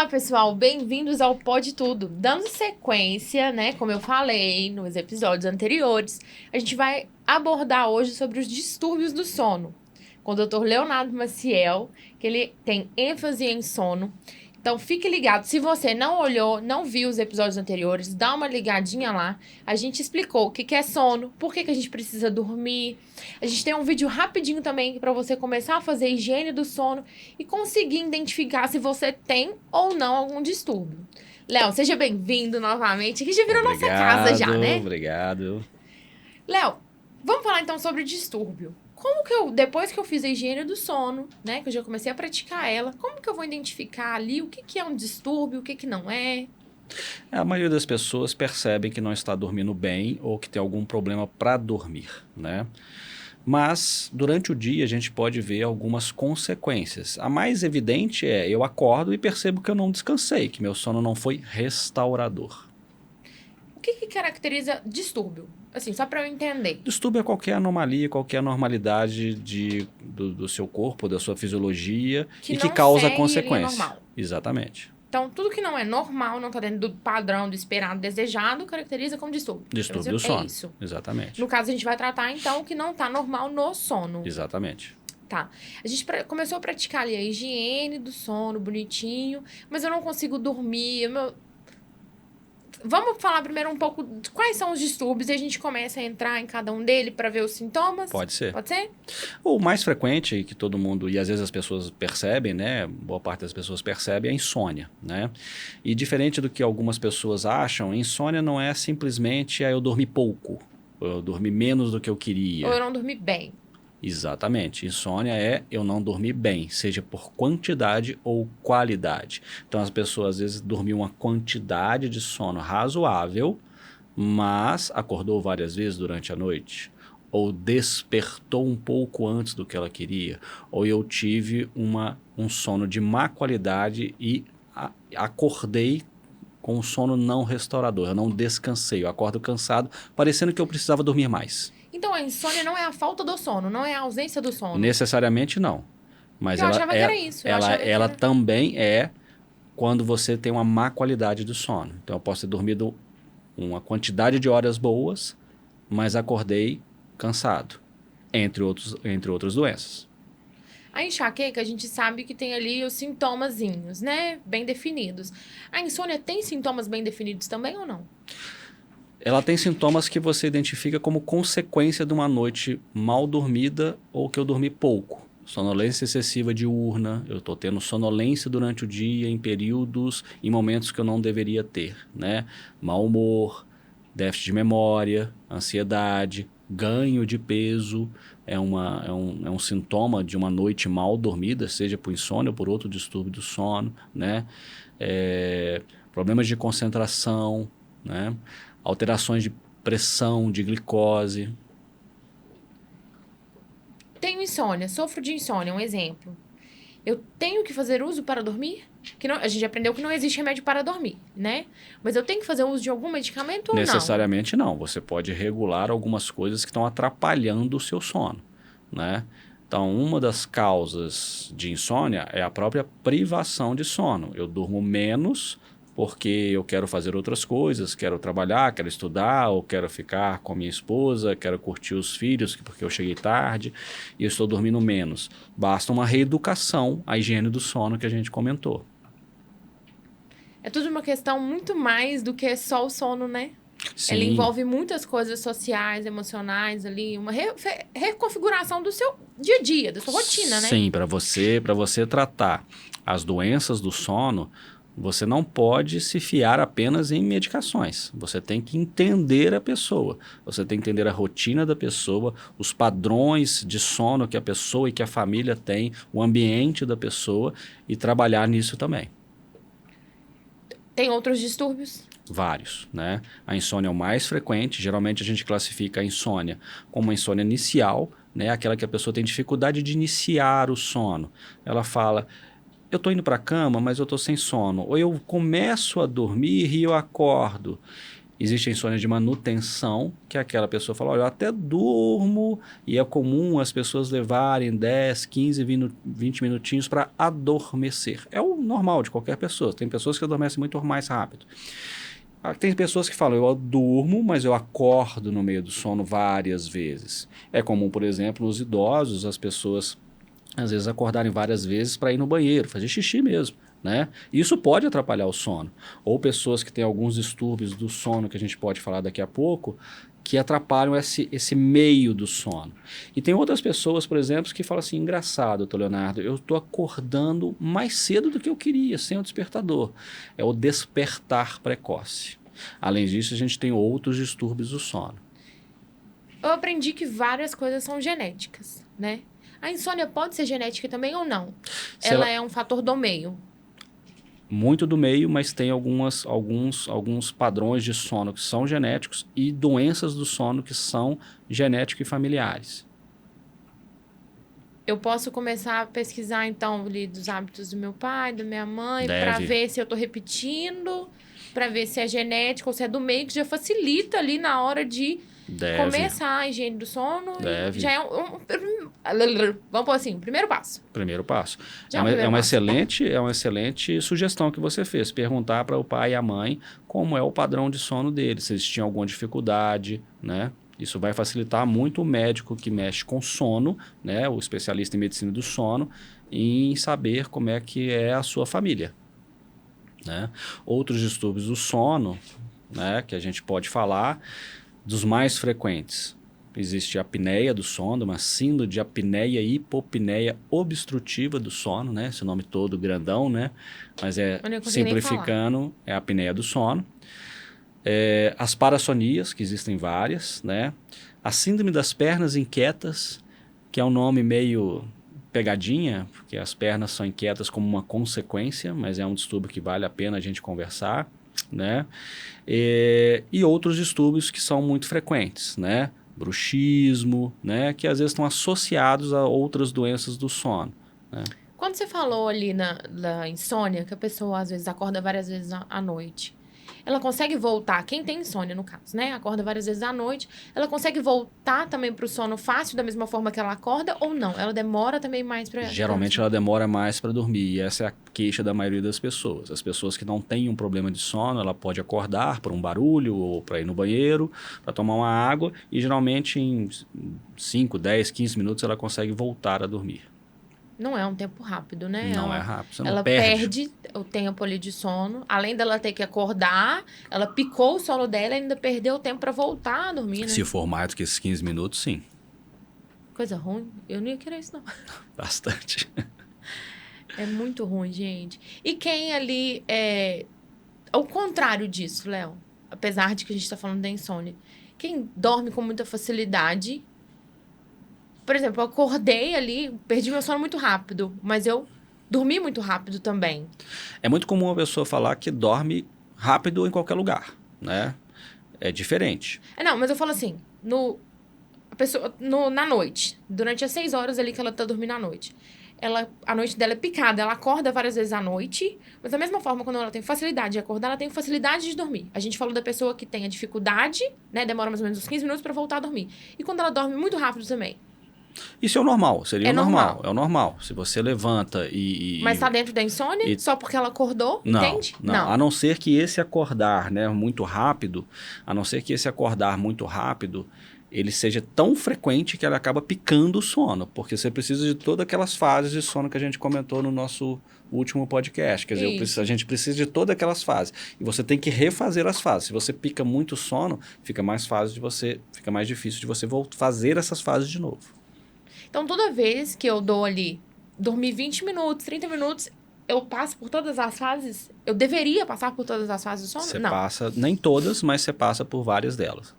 Olá, pessoal, bem-vindos ao Pode Tudo. Dando sequência, né, como eu falei nos episódios anteriores, a gente vai abordar hoje sobre os distúrbios do sono, com o Dr. Leonardo Maciel, que ele tem ênfase em sono. Então, fique ligado. Se você não olhou, não viu os episódios anteriores, dá uma ligadinha lá. A gente explicou o que é sono, por que a gente precisa dormir. A gente tem um vídeo rapidinho também para você começar a fazer higiene do sono e conseguir identificar se você tem ou não algum distúrbio. Léo, seja bem-vindo novamente. Aqui já virou nossa casa já, né? Obrigado. Léo, vamos falar então sobre distúrbio. Como que eu, depois que eu fiz a higiene do sono, né, que eu já comecei a praticar ela, como que eu vou identificar ali o que é um distúrbio, o que não é? A maioria das pessoas percebem que não está dormindo bem ou que tem algum problema para dormir, né? Mas durante o dia a gente pode ver algumas consequências. A mais evidente é eu acordo e percebo que eu não descansei, que meu sono não foi restaurador. O que caracteriza distúrbio? Assim, só para eu entender. Distúrbio é qualquer anomalia, qualquer anormalidade do seu corpo, da sua fisiologia Que e que não causa segue a linha consequência. normal. Exatamente. Então, tudo que não é normal, não está dentro do padrão, do esperado, desejado, caracteriza como distúrbio. Distúrbio do sono. É isso. Exatamente. No caso, a gente vai tratar, então, o que não está normal no sono. Exatamente. Tá. A gente começou a praticar ali a higiene do sono, bonitinho, mas eu não consigo dormir. Vamos falar primeiro um pouco de quais são os distúrbios e a gente começa a entrar em cada um deles para ver os sintomas? Pode ser. Pode ser? O mais frequente que todo mundo, e às vezes as pessoas percebem, né? Boa parte das pessoas percebe é a insônia, né? E diferente do que algumas pessoas acham, insônia não é simplesmente eu dormi pouco, ou eu dormi menos do que eu queria. Ou eu não dormi bem. Exatamente. Insônia é eu não dormi bem, seja por quantidade ou qualidade. Então as pessoas às vezes dormiam uma quantidade de sono razoável, mas acordou várias vezes durante a noite. Ou despertou um pouco antes do que ela queria. Ou eu tive um sono de má qualidade e acordei com um sono não restaurador. Eu não descansei, eu acordo cansado, parecendo que eu precisava dormir mais. Então, a insônia não é a falta do sono, não é a ausência do sono. Necessariamente não. Mas eu achava que era isso. Ela também é quando você tem uma má qualidade do sono. Então eu posso ter dormido uma quantidade de horas boas, mas acordei cansado, entre outras doenças. A enxaqueca, a gente sabe que tem ali os sintomazinhos, né? Bem definidos. A insônia tem sintomas bem definidos também ou não? Ela tem sintomas que você identifica como consequência de uma noite mal dormida ou que eu dormi pouco. Sonolência excessiva diurna, eu estou tendo sonolência durante o dia em períodos, em momentos que eu não deveria ter, né? Mau humor, déficit de memória, ansiedade, ganho de peso, é um sintoma de uma noite mal dormida, seja por insônia ou por outro distúrbio do sono, né? Problemas de concentração, né? Alterações de pressão, de glicose. Tenho insônia, sofro de insônia, um exemplo. Eu tenho que fazer uso para dormir? A gente aprendeu que não existe remédio para dormir, né? Mas eu tenho que fazer uso de algum medicamento ou não? Necessariamente não. Você pode regular algumas coisas que estão atrapalhando o seu sono, né? Então, uma das causas de insônia é a própria privação de sono. Eu durmo menos porque eu quero fazer outras coisas, quero trabalhar, quero estudar, ou quero ficar com a minha esposa, quero curtir os filhos porque eu cheguei tarde e eu estou dormindo menos. Basta uma reeducação à higiene do sono que a gente comentou. É tudo uma questão muito mais do que só o sono, né? Sim. Ele envolve muitas coisas sociais, emocionais ali, uma reconfiguração do seu dia a dia, da sua rotina, né? Sim, para você tratar as doenças do sono, você não pode se fiar apenas em medicações. Você tem que entender a pessoa. Você tem que entender a rotina da pessoa, os padrões de sono que a pessoa e que a família tem, o ambiente da pessoa e trabalhar nisso também. Tem outros distúrbios? Vários, né? A insônia é o mais frequente. Geralmente a gente classifica a insônia como uma insônia inicial, né? Aquela que a pessoa tem dificuldade de iniciar o sono. Ela fala: eu estou indo para a cama, mas eu estou sem sono. Ou eu começo a dormir e eu acordo. Existe a insônia de manutenção, que é aquela pessoa que fala, olha, eu até durmo e é comum as pessoas levarem 10, 15, 20 minutinhos para adormecer. É o normal de qualquer pessoa. Tem pessoas que adormecem muito mais rápido. Tem pessoas que falam, eu durmo, mas eu acordo no meio do sono várias vezes. É comum, por exemplo, nos idosos, as pessoas às vezes acordarem várias vezes para ir no banheiro, fazer xixi mesmo, né? Isso pode atrapalhar o sono. Ou pessoas que têm alguns distúrbios do sono, que a gente pode falar daqui a pouco, que atrapalham esse meio do sono. E tem outras pessoas, por exemplo, que falam assim, engraçado, doutor Leonardo, eu estou acordando mais cedo do que eu queria, sem o despertador. É o despertar precoce. Além disso, a gente tem outros distúrbios do sono. Eu aprendi que várias coisas são genéticas, né? A insônia pode ser genética também ou não? Ela é um fator do meio. Muito do meio, mas tem alguns padrões de sono que são genéticos e doenças do sono que são genéticos e familiares. Eu posso começar a pesquisar, então, ali dos hábitos do meu pai, da minha mãe, para ver se eu estou repetindo, para ver se é genético ou se é do meio, que já facilita ali na hora de começar a higiene do sono. Já é vamos pôr assim, primeiro passo. Primeiro passo. É uma excelente sugestão que você fez. Perguntar para o pai e a mãe como é o padrão de sono deles, se eles tinham alguma dificuldade, né? Isso vai facilitar muito o médico que mexe com sono, né? O especialista em medicina do sono, em saber como é que é a sua família, né? Outros distúrbios do sono, né, que a gente pode falar, dos mais frequentes. Existe a apneia do sono, uma síndrome de apneia e hipopneia obstrutiva do sono, né? Esse nome todo grandão, né? Mas simplificando, é a apneia do sono. As parassonias, que existem várias, né? A síndrome das pernas inquietas, que é um nome meio pegadinha, porque as pernas são inquietas como uma consequência, mas é um distúrbio que vale a pena a gente conversar, né? E outros distúrbios que são muito frequentes, né? Bruxismo, né? Que às vezes estão associados a outras doenças do sono, né? Quando você falou ali da insônia, que a pessoa às vezes acorda várias vezes à noite, ela consegue voltar, quem tem insônia no caso, né? Acorda várias vezes à noite, ela consegue voltar também para o sono fácil, da mesma forma que ela acorda, ou não? Ela demora também mais para... Geralmente ela demora mais para dormir, e essa é a queixa da maioria das pessoas. As pessoas que não têm um problema de sono, ela pode acordar por um barulho, ou para ir no banheiro, para tomar uma água, e geralmente em 5, 10, 15 minutos ela consegue voltar a dormir. Não é um tempo rápido, né? Não é rápido, você não ela perde o tempo ali de sono. Além dela ter que acordar, ela picou o sono dela e ainda perdeu o tempo para voltar a dormir, né? Se for mais do que esses 15 minutos, sim. Coisa ruim. Eu não ia querer isso, não. Bastante. É muito ruim, gente. E quem ali é... Ao contrário disso, Léo, apesar de que a gente tá falando da insônia, quem dorme com muita facilidade... Por exemplo, eu acordei ali, perdi meu sono muito rápido, mas eu dormi muito rápido também. É muito comum a pessoa falar que dorme rápido em qualquer lugar, né? É diferente. Não, mas eu falo assim, na noite, durante as 6 horas ali que ela tá dormindo à noite, a noite dela é picada, ela acorda várias vezes à noite, mas da mesma forma, quando ela tem facilidade de acordar, ela tem facilidade de dormir. A gente falou da pessoa que tem a dificuldade, né? Demora mais ou menos uns 15 minutos para voltar a dormir. E quando ela dorme muito rápido também. Isso é o normal, seria o normal. É o normal. Se você levanta Mas tá dentro da insônia? Só porque ela acordou? Não, entende? Não. A não ser que esse acordar, né, muito rápido, ele seja tão frequente que ela acaba picando o sono, porque você precisa de todas aquelas fases de sono que a gente comentou no nosso último podcast. Quer dizer, a gente precisa de todas aquelas fases. E você tem que refazer as fases. Se você pica muito sono, fica mais difícil de você fazer essas fases de novo. Então, toda vez que eu dou ali, dormir 20 minutos, 30 minutos, eu passo por todas as fases? Eu deveria passar por todas as fases do sono? Você passa, nem todas, mas você passa por várias delas.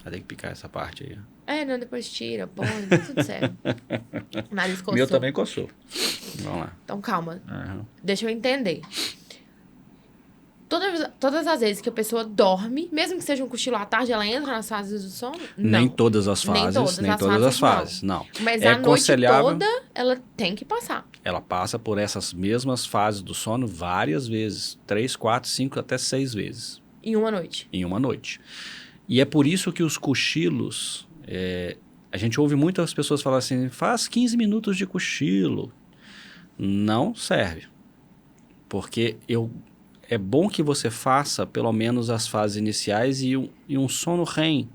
Vai ter que picar essa parte aí. Não, depois tira, põe, tudo certo. O nariz coçou. Meu também coçou. Vamos lá. Então, calma. Deixa eu entender. Todas as vezes que a pessoa dorme, mesmo que seja um cochilo à tarde, ela entra nas fases do sono? Não. Nem todas as fases, nem todas as fases, não. Mas É a noite aconselhável- toda, ela tem que passar. Ela passa por essas mesmas fases do sono várias vezes, 3, 4, 5, até 6 vezes Em uma noite. em uma noite. E é por isso que os cochilos, a gente ouve muitas pessoas falar assim, faz 15 minutos de cochilo. Não serve, porque é bom que você faça pelo menos as fases iniciais e um sono REM,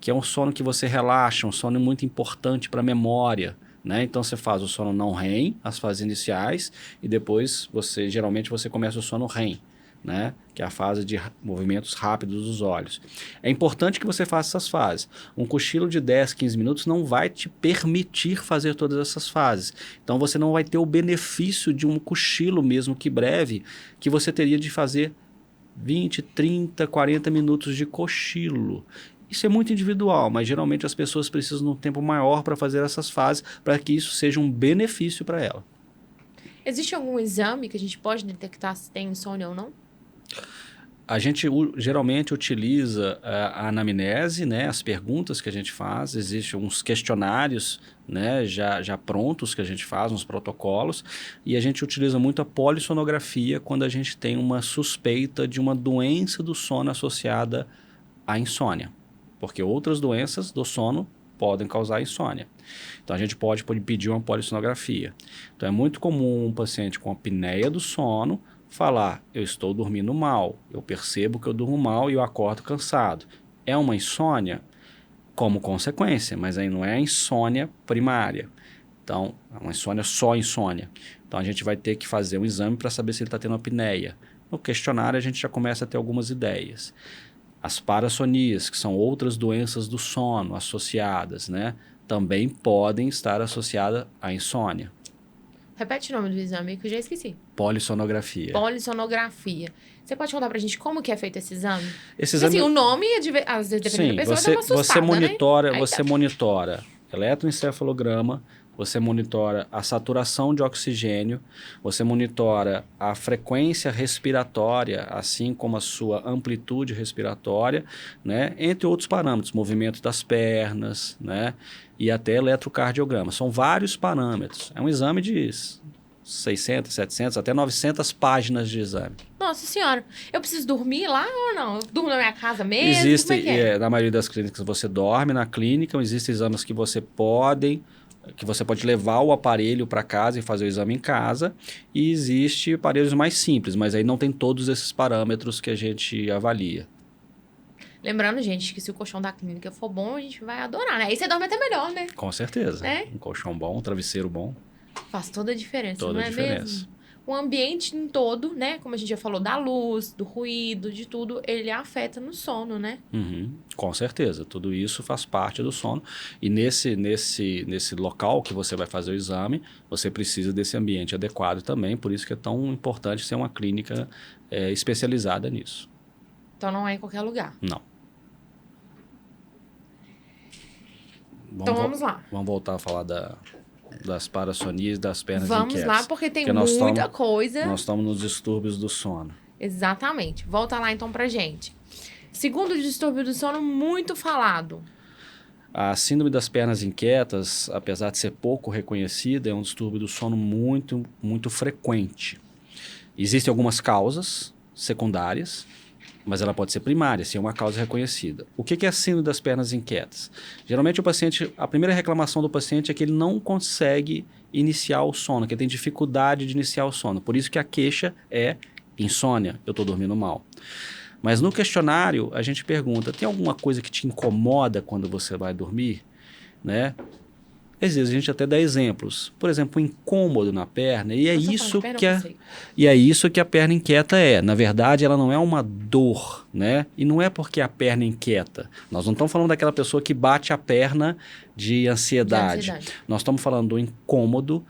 que é um sono que você relaxa, um sono muito importante para a memória, né? Então você faz o sono não REM, as fases iniciais, e depois geralmente você começa o sono REM, né? Que é a fase de movimentos rápidos dos olhos. É importante que você faça essas fases. Um cochilo de 10, 15 minutos não vai te permitir fazer todas essas fases. Então você não vai ter o benefício de um cochilo, mesmo que breve, que você teria de fazer 20, 30, 40 minutos de cochilo. Isso é muito individual, mas geralmente as pessoas precisam de um tempo maior para fazer essas fases, para que isso seja um benefício para ela. Existe algum exame que a gente pode detectar se tem insônia ou não? A gente geralmente utiliza a anamnese, né, as perguntas que a gente faz, existem uns questionários, né, já prontos que a gente faz, uns protocolos, e a gente utiliza muito a polissonografia quando a gente tem uma suspeita de uma doença do sono associada à insônia, porque outras doenças do sono podem causar insônia. Então a gente pode pedir uma polissonografia. Então é muito comum um paciente com apneia do sono falar, eu estou dormindo mal, eu percebo que eu durmo mal e eu acordo cansado. É uma insônia como consequência, mas aí não é a insônia primária. Então, é uma insônia só insônia. Então a gente vai ter que fazer um exame para saber se ele está tendo apneia. No questionário a gente já começa a ter algumas ideias. As parassonias, que são outras doenças do sono associadas, né, também podem estar associadas à insônia. Repete o nome do exame que eu já esqueci. Polissonografia. Polissonografia. Você pode contar pra gente como que é feito esse exame? Esse Porque, exame... assim, o nome, às vezes, dependendo da pessoa, dá uma assustada, você monitora, né? você monitora eletroencefalograma, você monitora a saturação de oxigênio, você monitora a frequência respiratória, assim como a sua amplitude respiratória, né? Entre outros parâmetros, movimento das pernas, né? E até eletrocardiograma. São vários parâmetros. É um exame de 600, 700, até 900 páginas de exame. Nossa senhora, eu preciso dormir lá ou não? Eu durmo na minha casa mesmo? Existem, Como é que é? na maioria das clínicas você dorme na clínica, existem exames que você pode levar o aparelho para casa e fazer o exame em casa, e existe aparelhos mais simples, mas aí não tem todos esses parâmetros que a gente avalia. Lembrando, gente, que se o colchão da clínica for bom, a gente vai adorar, né? Aí você dorme até melhor, né? Com certeza. Né? Um colchão bom, um travesseiro bom. Faz toda a diferença, Toda não a é diferença. mesmo? O ambiente em todo, né? Como a gente já falou, da luz, do ruído, de tudo, ele afeta no sono, né? Uhum, com certeza, tudo isso faz parte do sono, e nesse local que você vai fazer o exame, você precisa desse ambiente adequado também, por isso que é tão importante ser uma clínica especializada nisso. Então não é em qualquer lugar. Não. Então vamos lá. Vamos voltar a falar das parassonias e das pernas Vamos inquietas. lá, porque tem Porque muita coisa. Nós estamos nos distúrbios do sono. Exatamente. Volta lá então pra gente. Segundo distúrbio do sono muito falado. A síndrome das pernas inquietas, apesar de ser pouco reconhecida, é um distúrbio do sono muito, muito frequente. Existem algumas causas secundárias, mas ela pode ser primária, se é uma causa reconhecida. O que é a síndrome das pernas inquietas? Geralmente a primeira reclamação do paciente é que ele não consegue iniciar o sono, que ele tem dificuldade de iniciar o sono. Por isso que a queixa é insônia, eu estou dormindo mal. Mas no questionário a gente pergunta, tem alguma coisa que te incomoda quando você vai dormir? Né? Às vezes a gente até dá exemplos. Por exemplo, um incômodo na perna, e é isso que a perna inquieta é. Na verdade, ela não é uma dor, né? E não é porque a perna inquieta. Nós não estamos falando daquela pessoa que bate a perna de ansiedade. Nós estamos falando do incômodo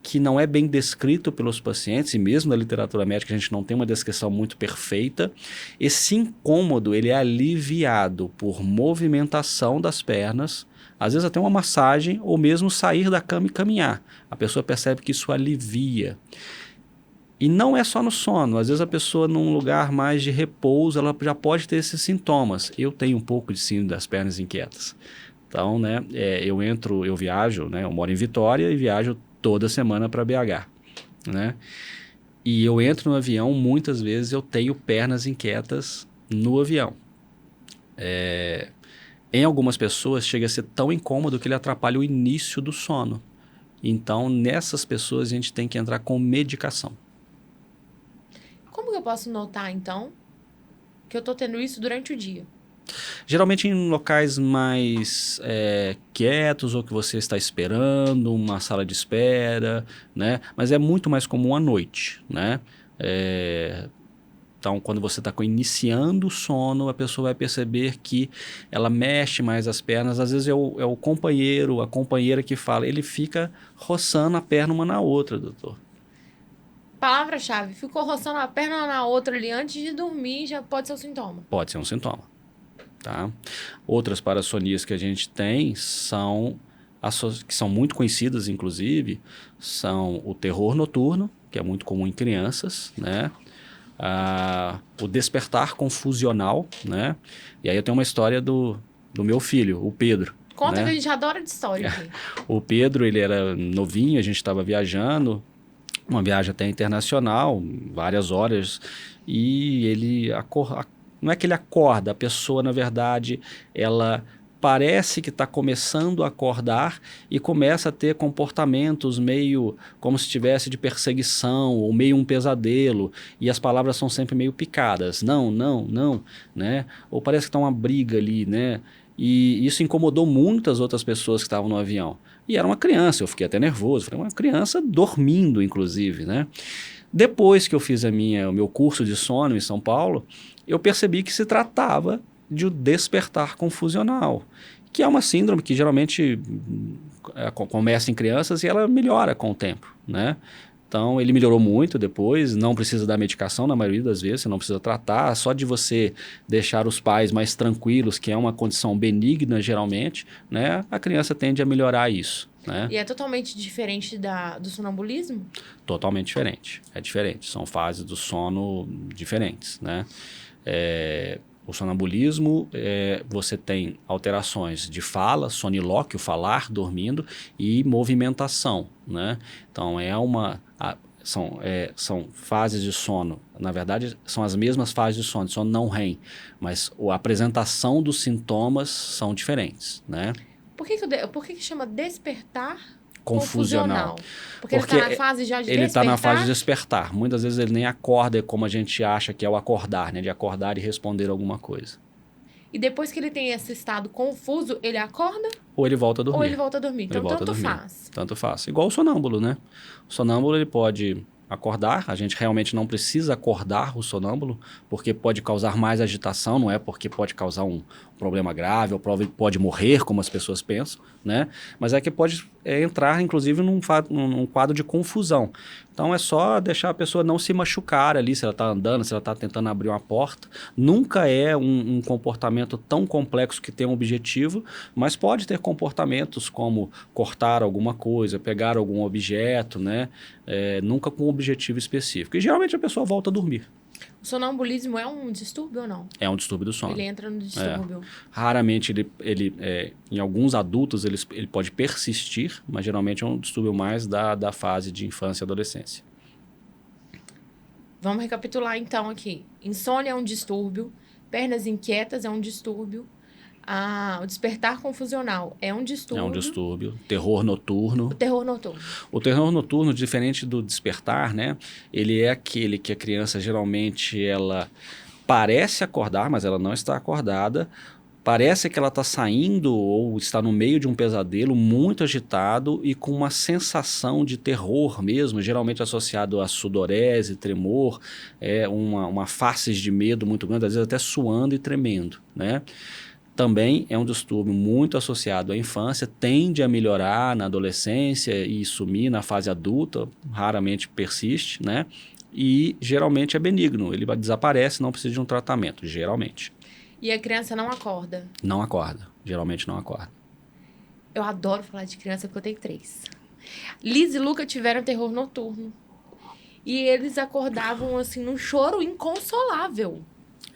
que não é bem descrito pelos pacientes, e mesmo na literatura médica a gente não tem uma descrição muito perfeita. Esse incômodo, ele é aliviado por movimentação das pernas, às vezes até uma massagem, ou mesmo sair da cama e caminhar. A pessoa percebe que isso alivia. E não é só no sono. Às vezes a pessoa num lugar mais de repouso, ela já pode ter esses sintomas. Eu tenho um pouco de síndrome das pernas inquietas. Então, né, eu viajo, né, eu moro em Vitória e viajo toda semana para BH, né? E eu entro no avião, muitas vezes eu tenho pernas inquietas no avião. Em algumas pessoas chega a ser tão incômodo que ele atrapalha o início do sono. Então, nessas pessoas a gente tem que entrar com medicação. Como que eu posso notar, então, que eu tô tendo isso durante o dia? Geralmente em locais mais quietos ou que você está esperando, uma sala de espera, né? Mas é muito mais comum à noite, né? Então, quando você está iniciando o sono, a pessoa vai perceber que ela mexe mais as pernas. Às vezes é o companheiro, a companheira que fala, ele fica roçando a perna uma na outra, doutor. Palavra-chave, ficou roçando a perna uma na outra ali antes de dormir, já pode ser um sintoma. Pode ser um sintoma. Tá? Outras parassonias que a gente tem que são muito conhecidas, inclusive, são o terror noturno, que é muito comum em crianças, né? O despertar confusional, né? E aí eu tenho uma história do meu filho, o Pedro. Conta, né? que a gente adora de história aqui. O Pedro, ele era novinho, a gente estava viajando, uma viagem até internacional, várias horas, e ele não é que ele acorda, a pessoa, na verdade, ela parece que está começando a acordar e começa a ter comportamentos meio como se estivesse de perseguição ou meio um pesadelo, e as palavras são sempre meio picadas, não, não, não, né? Ou parece que está uma briga ali, né? E isso incomodou muitas outras pessoas que estavam no avião. E era uma criança, eu fiquei até nervoso, falei, uma criança dormindo, inclusive, né? Depois que eu fiz o meu curso de sono em São Paulo, eu percebi que se tratava de um despertar confusional, que é uma síndrome que geralmente começa em crianças e ela melhora com o tempo, né? Então, ele melhorou muito depois, não precisa dar medicação na maioria das vezes, você não precisa tratar, só de você deixar os pais mais tranquilos, que é uma condição benigna geralmente, né? A criança tende a melhorar isso, né? E é totalmente diferente do sonambulismo? Totalmente diferente, é diferente, são fases do sono diferentes, né? O sonambulismo, você tem alterações de fala, sonilóquio, falar, dormindo, e movimentação, né? Então, são fases de sono. Na verdade, são as mesmas fases de sono não REM, mas a apresentação dos sintomas são diferentes, né? Por que chama despertar Confusional. Porque ele está na fase já de ele despertar? Ele está na fase de despertar. Muitas vezes ele nem acorda como a gente acha que é o acordar, né? De acordar e responder alguma coisa. E depois que ele tem esse estado confuso, ele acorda? Ou ele volta a dormir. Ou ele volta a dormir. Então, tanto faz. Tanto faz. Igual o sonâmbulo, né? O sonâmbulo, ele pode acordar. A gente realmente não precisa acordar o sonâmbulo, porque pode causar mais agitação, não é porque pode causar um problema grave, ou pode morrer, como as pessoas pensam, né? Mas é que pode entrar, inclusive, num quadro de confusão. Então, é só deixar a pessoa não se machucar ali, se ela está andando, se ela está tentando abrir uma porta. Nunca é um comportamento tão complexo que tem um objetivo, mas pode ter comportamentos como cortar alguma coisa, pegar algum objeto, né? Nunca com um objetivo específico. E, geralmente, a pessoa volta a dormir. O sonambulismo é um distúrbio ou não? É um distúrbio do sono. Ele entra no distúrbio. Raramente, em alguns adultos, ele pode persistir, mas geralmente é um distúrbio mais da fase de infância e adolescência. Vamos recapitular então aqui. Insônia é um distúrbio, pernas inquietas é um distúrbio, o despertar confusional é um distúrbio. É um distúrbio. Terror noturno. O terror noturno. O terror noturno, diferente do despertar, né? Ele é aquele que a criança geralmente ela parece acordar, mas ela não está acordada. Parece que ela está saindo ou está no meio de um pesadelo muito agitado e com uma sensação de terror mesmo, geralmente associado a sudorese, tremor, uma faces de medo muito grande, às vezes até suando e tremendo, né? Também é um distúrbio muito associado à infância, tende a melhorar na adolescência e sumir na fase adulta, raramente persiste, né? E geralmente é benigno, ele desaparece, não precisa de um tratamento, geralmente. E a criança não acorda? Não acorda, geralmente não acorda. Eu adoro falar de criança porque eu tenho 3. Liz e Luca tiveram terror noturno. E eles acordavam, assim, num choro inconsolável.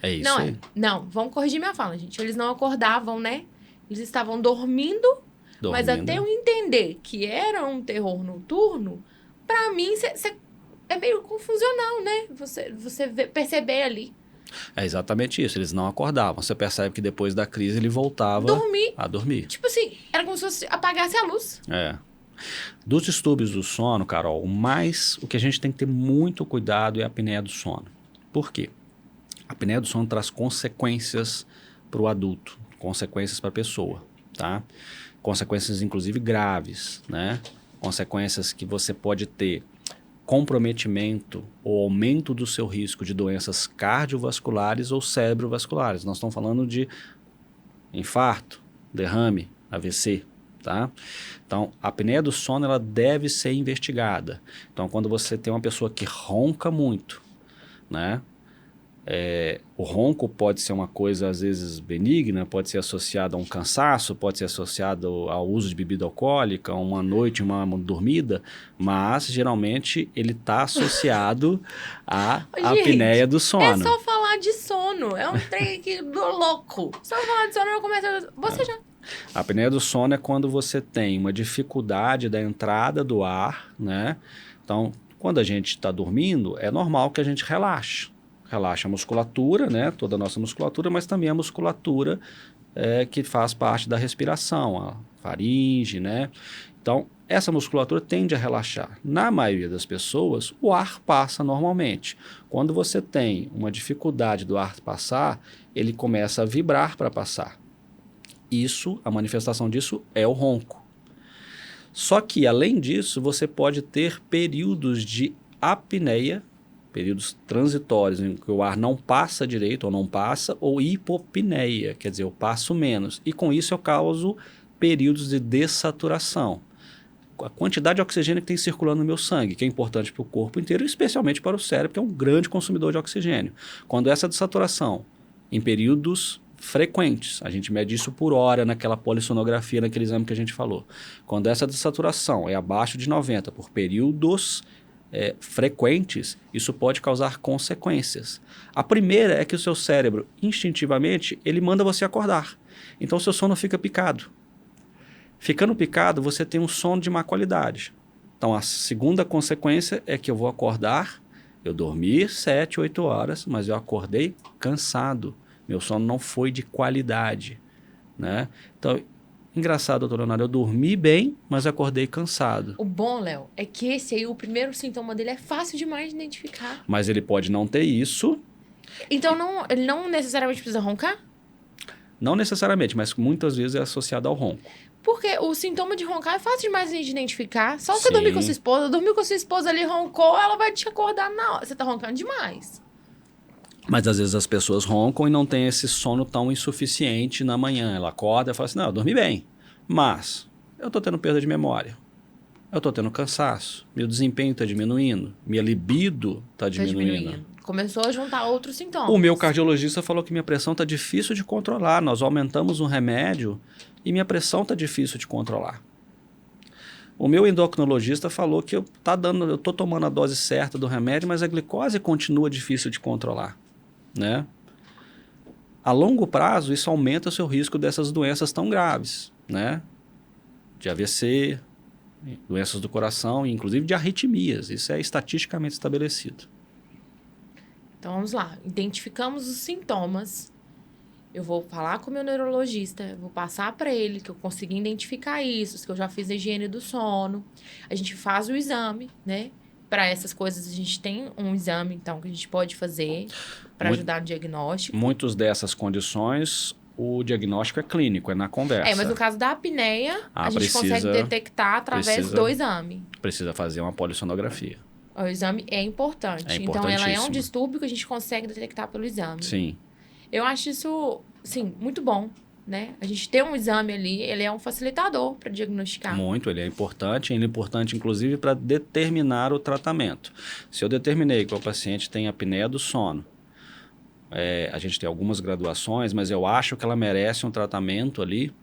É isso Não, aí. não, vamos corrigir minha fala, gente. Eles não acordavam, né? Eles estavam dormindo, mas até eu entender que era um terror noturno, pra mim, é meio confusional, né? Perceber ali. É exatamente isso, eles não acordavam. Você percebe que depois da crise ele voltava a dormir. Tipo assim, era como se fosse apagasse a luz. É. Dos distúrbios do sono, Carol, o que a gente tem que ter muito cuidado é a apneia do sono. Por quê? A apneia do sono traz consequências para o adulto, consequências para a pessoa, tá? Consequências, inclusive, graves, né? Consequências que você pode ter comprometimento ou aumento do seu risco de doenças cardiovasculares ou cerebrovasculares. Nós estamos falando de infarto, derrame, AVC, tá? Então, a apneia do sono ela deve ser investigada. Então, quando você tem uma pessoa que ronca muito, né? O ronco pode ser uma coisa, às vezes, benigna, pode ser associado a um cansaço, pode ser associado ao uso de bebida alcoólica, uma noite, uma dormida, mas, geralmente, ele está associado à apneia do sono. É só falar de sono. É um trem aqui do louco. Só falar de sono, eu começo a... Você já... A apneia do sono é quando você tem uma dificuldade da entrada do ar, né? Então, quando a gente está dormindo, é normal que a gente relaxe. Relaxa a musculatura, né? Toda a nossa musculatura, mas também a musculatura que faz parte da respiração, a faringe, né? Então, essa musculatura tende a relaxar. Na maioria das pessoas, o ar passa normalmente. Quando você tem uma dificuldade do ar passar, ele começa a vibrar para passar. A manifestação disso é o ronco. Só que, além disso, você pode ter períodos de apneia, períodos transitórios em que o ar não passa direito ou não passa, ou hipopneia, quer dizer, eu passo menos. E com isso eu causo períodos de dessaturação. A quantidade de oxigênio que tem circulando no meu sangue, que é importante para o corpo inteiro, especialmente para o cérebro, que é um grande consumidor de oxigênio. Quando essa dessaturação, em períodos frequentes, a gente mede isso por hora naquela polissonografia, naquele exame que a gente falou. Quando essa dessaturação é abaixo de 90 por períodos frequentes, isso pode causar consequências. A primeira é que o seu cérebro, instintivamente, ele manda você acordar. Então, o seu sono fica picado. Ficando picado, você tem um sono de má qualidade. Então, a segunda consequência é que eu vou acordar, eu dormi 7, 8 horas, mas eu acordei cansado. Meu sono não foi de qualidade, né? Então, engraçado, doutor Leonardo, eu dormi bem, mas acordei cansado. O bom, Léo, é que esse aí, o primeiro sintoma dele é fácil demais de identificar. Mas ele pode não ter isso. Então, ele não necessariamente precisa roncar? Não necessariamente, mas muitas vezes é associado ao ronco. Porque o sintoma de roncar é fácil demais de identificar. Só você dormir com sua esposa, dormiu com sua esposa ali, roncou, ela vai te acordar na hora. Você tá roncando demais. Mas às vezes as pessoas roncam e não tem esse sono tão insuficiente na manhã. Ela acorda e fala assim, não, eu dormi bem, mas eu estou tendo perda de memória, eu estou tendo cansaço, meu desempenho está diminuindo, minha libido está diminuindo. Começou a juntar outros sintomas. O meu cardiologista falou que minha pressão está difícil de controlar, nós aumentamos um remédio e minha pressão está difícil de controlar. O meu endocrinologista falou que eu estou tomando a dose certa do remédio, mas a glicose continua difícil de controlar, né? A longo prazo, isso aumenta o seu risco dessas doenças tão graves, né? De AVC, doenças do coração, inclusive de arritmias. Isso é estatisticamente estabelecido. Então, vamos lá. Identificamos os sintomas. Eu vou falar com o meu neurologista, vou passar para ele que eu consegui identificar isso, que eu já fiz a higiene do sono. A gente faz o exame, né? Para essas coisas, a gente tem um exame, então, que a gente pode fazer para ajudar no diagnóstico. Muitas dessas condições, o diagnóstico é clínico, é na conversa. Mas no caso da apneia, a gente consegue detectar através do exame. Precisa fazer uma polissonografia. O exame é importante. Então, ela é um distúrbio que a gente consegue detectar pelo exame. Sim. Eu acho isso, sim, muito bom, né? A gente ter um exame ali, ele é um facilitador para diagnosticar. Muito, ele é importante inclusive para determinar o tratamento. Se eu determinei que o paciente tem apneia do sono, a gente tem algumas graduações, mas eu acho que ela merece um tratamento ali,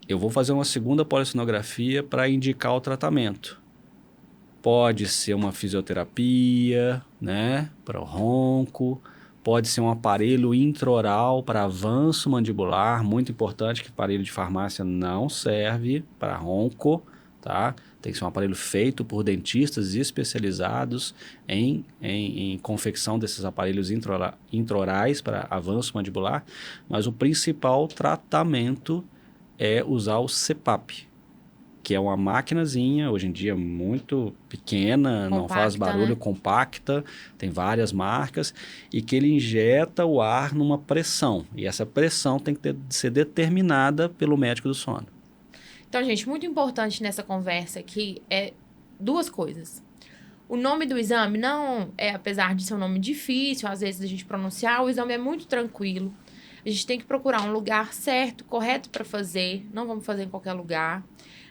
eu vou fazer uma segunda polissonografia para indicar o tratamento. pode ser uma fisioterapia, né, para o ronco, pode ser um aparelho intraoral para avanço mandibular, muito importante que aparelho de farmácia não serve para ronco, tá? Tem que ser um aparelho feito por dentistas especializados em confecção desses aparelhos intraorais para avanço mandibular, mas o principal tratamento é usar o CPAP, que é uma maquinazinha, hoje em dia muito pequena, compacta, não faz barulho, né? Compacta, tem várias marcas, e que ele injeta o ar numa pressão, e essa pressão tem que ser determinada pelo médico do sono. Então, gente, muito importante nessa conversa aqui é 2 coisas. O nome do exame não é, apesar de ser um nome difícil, às vezes a gente pronunciar, o exame é muito tranquilo. A gente tem que procurar um lugar certo, correto para fazer. Não vamos fazer em qualquer lugar.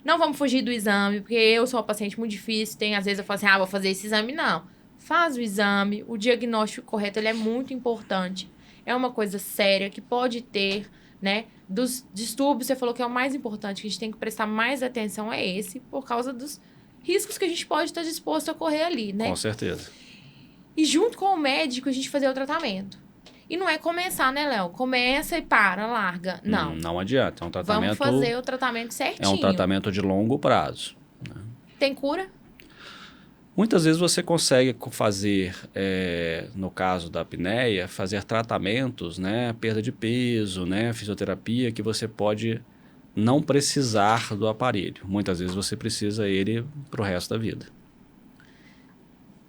Não vamos fugir do exame, porque eu sou uma paciente muito difícil. Às vezes eu falo assim, vou fazer esse exame. Não. Faz o exame. O diagnóstico correto ele é muito importante. É uma coisa séria que pode ter, né? Dos distúrbios, você falou que é o mais importante, que a gente tem que prestar mais atenção é esse, por causa dos riscos que a gente pode estar disposto a correr ali, né? Com certeza. E junto com o médico, a gente fazer o tratamento. E não é começar, né, Léo? Começa e para, larga. Não. Não adianta. É um tratamento... Vamos fazer o tratamento certinho. É um tratamento de longo prazo. Né? Tem cura? Muitas vezes você consegue fazer, no caso da apneia, fazer tratamentos, né? Perda de peso, né? Fisioterapia, que você pode não precisar do aparelho. Muitas vezes você precisa ele para o resto da vida.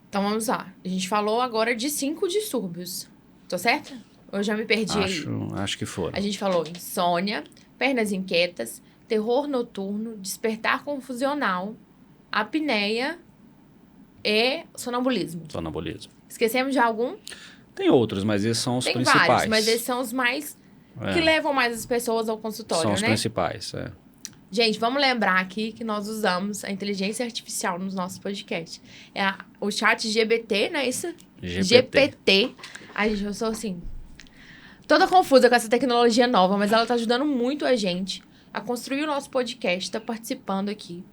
Então vamos lá. A gente falou agora de 5 distúrbios. Tô certa? Eu já me perdi aí. Acho que foram. A gente falou insônia, pernas inquietas, terror noturno, despertar confusional, apneia e sonambulismo. Sonambulismo. Esquecemos de algum? Tem outros, mas esses são os principais. Tem vários, mas esses são os mais... que levam mais as pessoas ao consultório, né? São os principais, Gente, vamos lembrar aqui que nós usamos a inteligência artificial nos nossos podcasts. É o chat GPT, não é isso? GPT. Ai, gente, eu sou assim... toda confusa com essa tecnologia nova, mas ela tá ajudando muito a gente a construir o nosso podcast, tá participando aqui,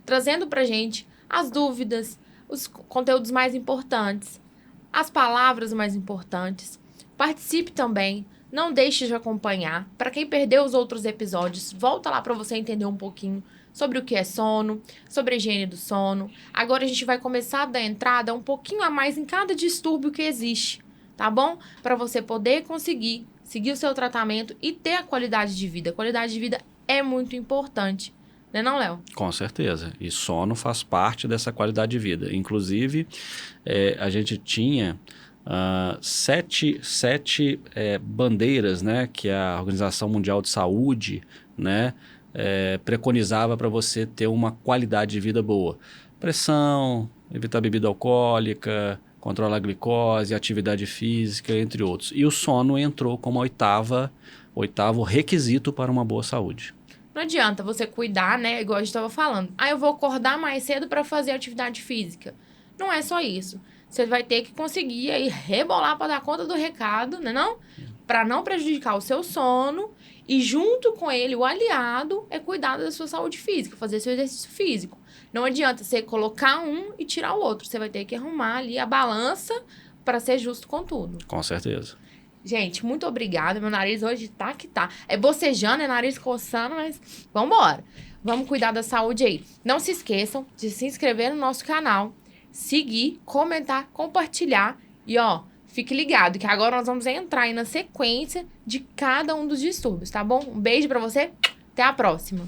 trazendo pra gente as dúvidas, os conteúdos mais importantes, as palavras mais importantes. Participe também, não deixe de acompanhar. Para quem perdeu os outros episódios, volta lá para você entender um pouquinho sobre o que é sono, sobre a higiene do sono. Agora a gente vai começar a dar entrada um pouquinho a mais em cada distúrbio que existe, tá bom? Para você poder conseguir seguir o seu tratamento e ter a qualidade de vida. A qualidade de vida é muito importante. Né não, Léo? Com certeza. E sono faz parte dessa qualidade de vida. Inclusive, a gente tinha 7 bandeiras, né, que a Organização Mundial de Saúde, né, preconizava para você ter uma qualidade de vida boa. Pressão, evitar bebida alcoólica, controlar a glicose, atividade física, entre outros. E o sono entrou como oitavo requisito para uma boa saúde. Não adianta você cuidar, né? Igual a gente estava falando. Eu vou acordar mais cedo para fazer atividade física. Não é só isso. Você vai ter que conseguir aí rebolar para dar conta do recado, né não? Para não prejudicar o seu sono. E junto com ele, o aliado é cuidar da sua saúde física, fazer seu exercício físico. Não adianta você colocar um e tirar o outro. Você vai ter que arrumar ali a balança para ser justo com tudo. Com certeza. Gente, muito obrigada. Meu nariz hoje tá que tá. É bocejando, é nariz coçando, mas vambora. Vamos cuidar da saúde aí. Não se esqueçam de se inscrever no nosso canal, seguir, comentar, compartilhar. E, fique ligado que agora nós vamos entrar aí na sequência de cada um dos distúrbios, tá bom? Um beijo pra você. Até a próxima.